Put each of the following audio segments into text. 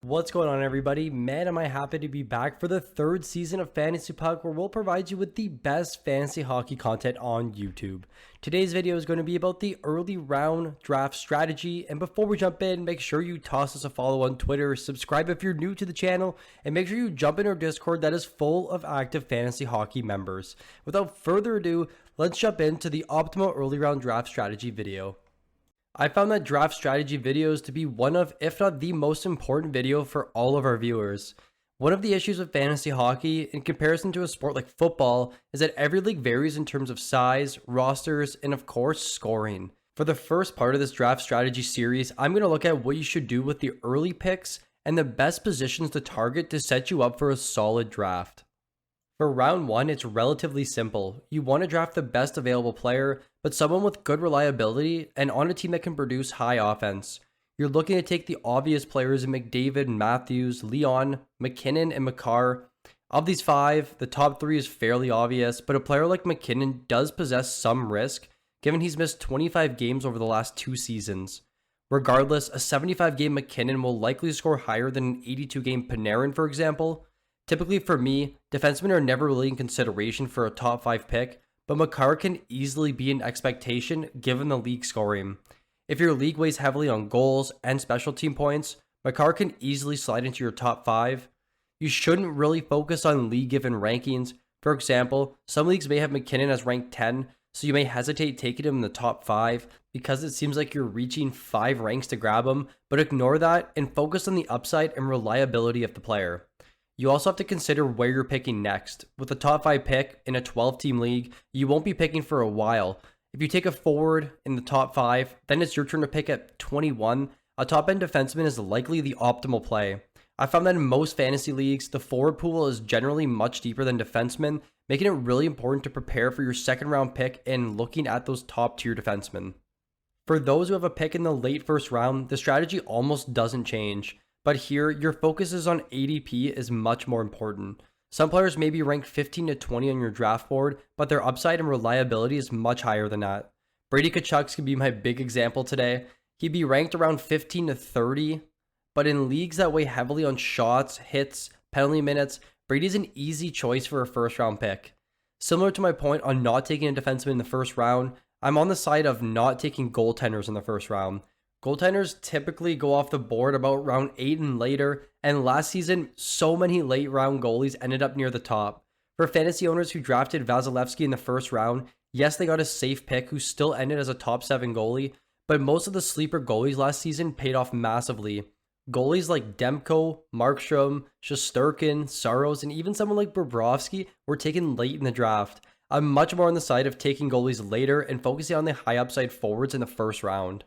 What's going on, everybody? Man, am I happy to be back for the third season of Fantasy Puck, where we'll provide you with the best fantasy hockey content on YouTube. Today's video is going to be about the early round draft strategy, and before we jump in, make sure you toss us a follow on Twitter, subscribe if you're new to the channel, and make sure you jump in our Discord that is full of active fantasy hockey members. Without further ado, let's jump into the optimal early round draft strategy video. I found that draft strategy videos to be one of, if not the most important video for all of our viewers. One of the issues with fantasy hockey, in comparison to a sport like football, is that every league varies in terms of size, rosters, and of course, scoring. For the first part of this draft strategy series, I'm going to look at what you should do with the early picks and the best positions to target to set you up for a solid draft. For round 1, it's relatively simple. You want to draft the best available player, but someone with good reliability and on a team that can produce high offense. You're looking to take the obvious players in McDavid, Matthews, Leon, McKinnon, and Makar. Of these 5, the top 3 is fairly obvious, but a player like McKinnon does possess some risk, given he's missed 25 games over the last 2 seasons. Regardless, a 75-game McKinnon will likely score higher than an 82-game Panarin, for example. Typically for me, defensemen are never really in consideration for a top 5 pick, but Makar can easily be an expectation given the league scoring. If your league weighs heavily on goals and special team points, Makar can easily slide into your top 5. You shouldn't really focus on league given rankings. For example, some leagues may have McKinnon as ranked 10, so you may hesitate taking him in the top 5 because it seems like you're reaching 5 ranks to grab him, but ignore that and focus on the upside and reliability of the player. You also have to consider where you're picking next. With a top 5 pick in a 12-team league, you won't be picking for a while. If you take a forward in the top 5, then it's your turn to pick at 21. A top-end defenseman is likely the optimal play. I found that in most fantasy leagues, the forward pool is generally much deeper than defensemen, making it really important to prepare for your second-round pick and looking at those top-tier defensemen. For those who have a pick in the late first round, the strategy almost doesn't change. But here, your focus is on ADP is much more important. Some players may be ranked 15 to 20 on your draft board, but their upside and reliability is much higher than that. Brady Tkachuk can be my big example today. He'd be ranked around 15 to 30, but in leagues that weigh heavily on shots, hits, penalty minutes, Brady's an easy choice for a first round pick. Similar to my point on not taking a defenseman in the first round, I'm on the side of not taking goaltenders in the first round. Goaltenders typically go off the board about round 8 and later, and last season, so many late round goalies ended up near the top. For fantasy owners who drafted Vasilevsky in the first round, yes, they got a safe pick who still ended as a top 7 goalie, but most of the sleeper goalies last season paid off massively. Goalies like Demko, Markstrom, Shesterkin, Saros, and even someone like Bobrovsky were taken late in the draft. I'm much more on the side of taking goalies later and focusing on the high upside forwards in the first round.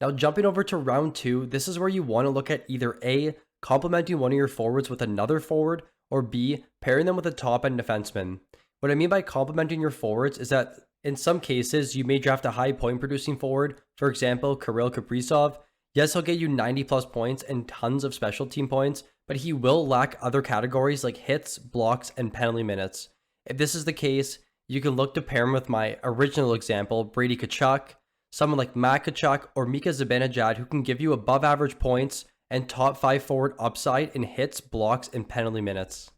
Now jumping over to round 2, this is where you want to look at either A, complementing one of your forwards with another forward, or B, pairing them with a top-end defenseman. What I mean by complementing your forwards is that in some cases, you may draft a high point-producing forward, for example, Kirill Kaprizov. Yes, he'll get you 90-plus points and tons of special team points, but he will lack other categories like hits, blocks, and penalty minutes. If this is the case, you can look to pair him with my original example, Brady Tkachuk, someone like Matt Tkachuk or Mika Zibanejad who can give you above average points and top 5 forward upside in hits, blocks, and penalty minutes.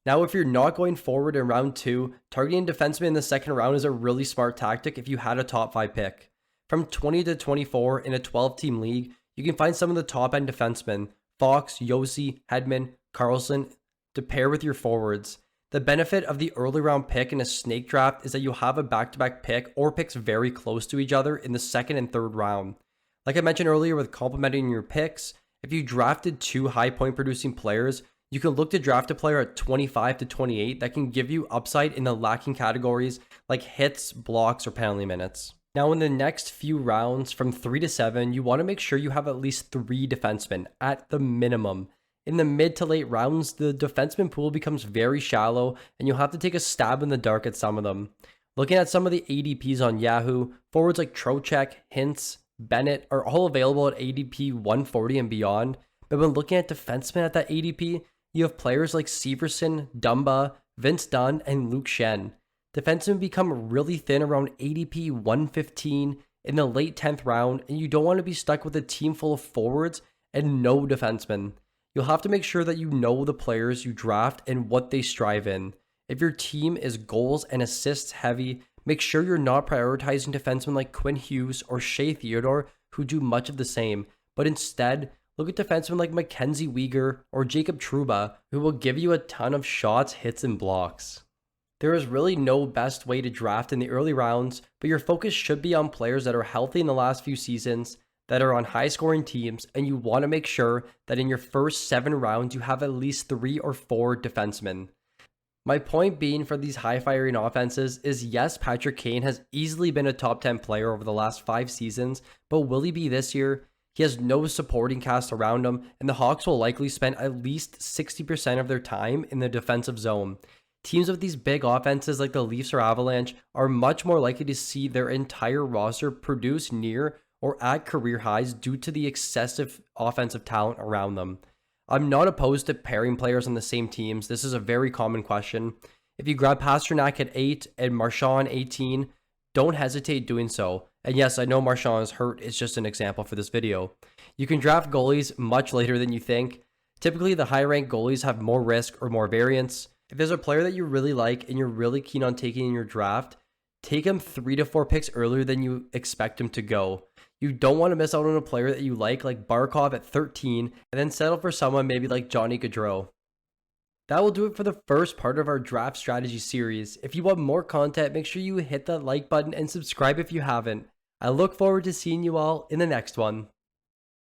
Now, if you're not going forward in round 2, targeting defenseman in the second round is a really smart tactic if you had a top 5 pick. From 20 to 24 in a 12-team league, you can find some of the top-end defensemen, Fox, Josi, Hedman, Carlson, to pair with your forwards. The benefit of the early round pick in a snake draft is that you'll have a back-to-back pick or picks very close to each other in the second and third round. Like I mentioned earlier with complementing your picks, if you drafted 2 high point producing players, you can look to draft a player at 25 to 28 that can give you upside in the lacking categories like hits, blocks, or penalty minutes. Now in the next few rounds from 3 to 7, you want to make sure you have at least 3 defensemen at the minimum. In the mid to late rounds, the defenseman pool becomes very shallow and you'll have to take a stab in the dark at some of them. Looking at some of the ADPs on Yahoo, forwards like Trocheck, Hintz, Bennett are all available at ADP 140 and beyond, but when looking at defensemen at that ADP, you have players like Severson, Dumba, Vince Dunn, and Luke Schenn. Defensemen become really thin around ADP 115 in the late 10th round, and you don't want to be stuck with a team full of forwards and no defensemen. You'll have to make sure that you know the players you draft and what they strive in. If your team is goals and assists heavy, make sure you're not prioritizing defensemen like Quinn Hughes or Shea Theodore, who do much of the same, but instead, look at defensemen like Mackenzie Weegar or Jacob Trouba, who will give you a ton of shots, hits, and blocks. There is really no best way to draft in the early rounds, but your focus should be on players that are healthy in the last few seasons, that are on high scoring teams, and you want to make sure that in your first 7 rounds you have at least 3 or 4 defensemen. My point being for these high firing offenses is yes, Patrick Kane has easily been a top 10 player over the last 5 seasons, but will he be this year? He has no supporting cast around him, and the Hawks will likely spend at least 60% of their time in the defensive zone. Teams with these big offenses like the Leafs or Avalanche are much more likely to see their entire roster produce near or at career highs due to the excessive offensive talent around them. I'm not opposed to pairing players on the same teams. This is a very common question. If you grab Pastrnak at 8 and Marchand 18, don't hesitate doing so. And yes, I know Marchand is hurt. It's just an example for this video. You can draft goalies much later than you think. Typically, the high-ranked goalies have more risk or more variance. If there's a player that you really like and you're really keen on taking in your draft, take him 3 to 4 picks earlier than you expect him to go. You don't want to miss out on a player that you like Barkov at 13, and then settle for someone maybe like Johnny Gaudreau. That will do it for the first part of our draft strategy series. If you want more content, make sure you hit that like button and subscribe if you haven't. I look forward to seeing you all in the next one.